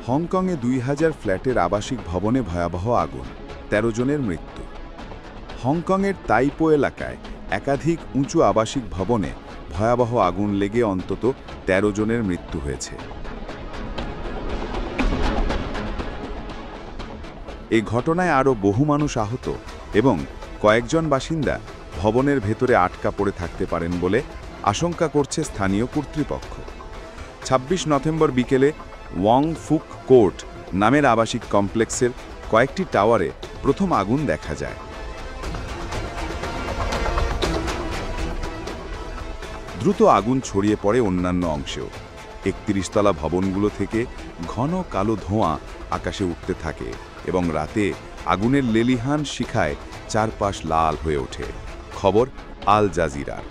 হংকংয়ে 2000 ফ্ল্যাটের আবাসিক ভবনে ভয়াবহ আগুন, 13 জনের মৃত্যু। হংকংয়ের তাইপো এলাকায় একাধিক উঁচু আবাসিক ভবনে ভয়াবহ আগুন লেগে অন্তত 13 জনের মৃত্যু হয়েছে। এই ঘটনায় আরও বহু মানুষ আহত এবং কয়েকজন বাসিন্দা ভবনের ভেতরে আটকা পড়ে থাকতে পারেন বলে আশঙ্কা করছে স্থানীয় কর্তৃপক্ষ। 26 নভেম্বর বিকেলে ওয়াং ফুক কোর্ট নামের আবাসিক কমপ্লেক্সের কয়েকটি টাওয়ারে প্রথম আগুন দেখা যায়। দ্রুত আগুন ছড়িয়ে পড়ে অন্যান্য অংশেও। 31 তলা ভবনগুলো থেকে ঘন কালো ধোঁয়া আকাশে উঠতে থাকে এবং রাতে আগুনের লেলিহান শিখায় চারপাশ লাল হয়ে ওঠে। খবর আল জাজিরার।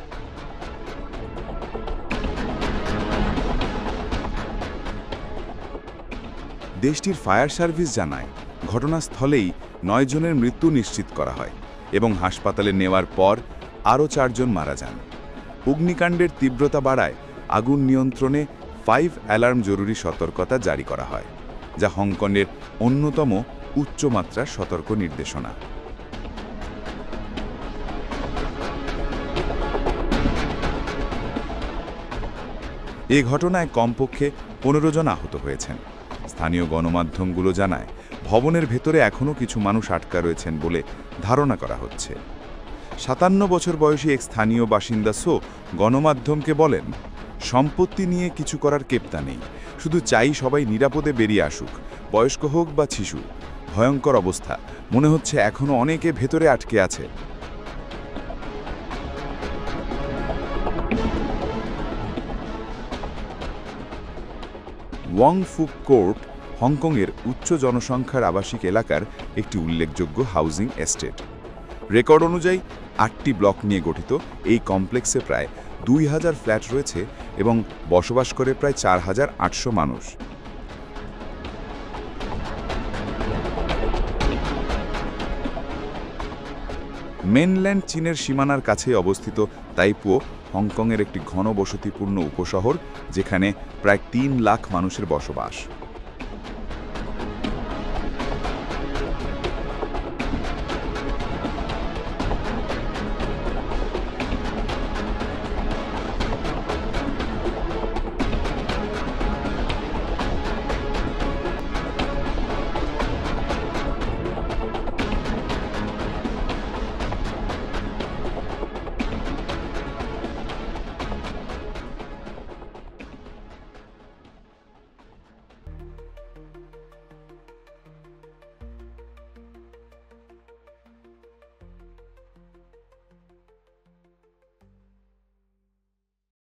দেশটির ফায়ার সার্ভিস জানায়, ঘটনাস্থলেই 9 জনের মৃত্যু নিশ্চিত করা হয় এবং হাসপাতালে নেওয়ার পর আরও 4 জন মারা যান। অগ্নিকাণ্ডের তীব্রতা বাড়ায় আগুন নিয়ন্ত্রণে 5 অ্যালার্ম জরুরি সতর্কতা জারি করা হয়, যা হংকংয়ের অন্যতম উচ্চমাত্রার সতর্ক নির্দেশনা। এ ঘটনায় কমপক্ষে 15 জন আহত হয়েছেন। স্থানীয় গণমাধ্যমগুলো জানায়, ভবনের ভেতরে এখনও কিছু মানুষ আটকা রয়েছেন বলে ধারণা করা হচ্ছে। 57 বছর বয়সী এক স্থানীয় বাসিন্দা সো গণমাধ্যমকে বলেন, সম্পত্তি নিয়ে কিছু করার কেপ্তা নেই, শুধু চাই সবাই নিরাপদে বেরিয়ে আসুক, বয়স্ক হোক বা শিশু। ভয়ঙ্কর অবস্থা, মনে হচ্ছে এখনও অনেকে ভেতরে আটকে আছে। ওয়াং ফুক কোর্ট হংকংয়ের উচ্চ জনসংখ্যার আবাসিক এলাকার একটি উল্লেখযোগ্য হাউজিং এস্টেট। রেকর্ড অনুযায়ী 8টি ব্লক নিয়ে গঠিত এই কমপ্লেক্সে প্রায় 2000 ফ্ল্যাট রয়েছে এবং বসবাস করে প্রায় 4800 মানুষ। মেনল্যান্ড চীনের সীমানার কাছে অবস্থিত তাইপো হংকংয়ের একটি ঘনবসতিপূর্ণ উপশহর, যেখানে প্রায় 3 লাখ মানুষের বসবাস।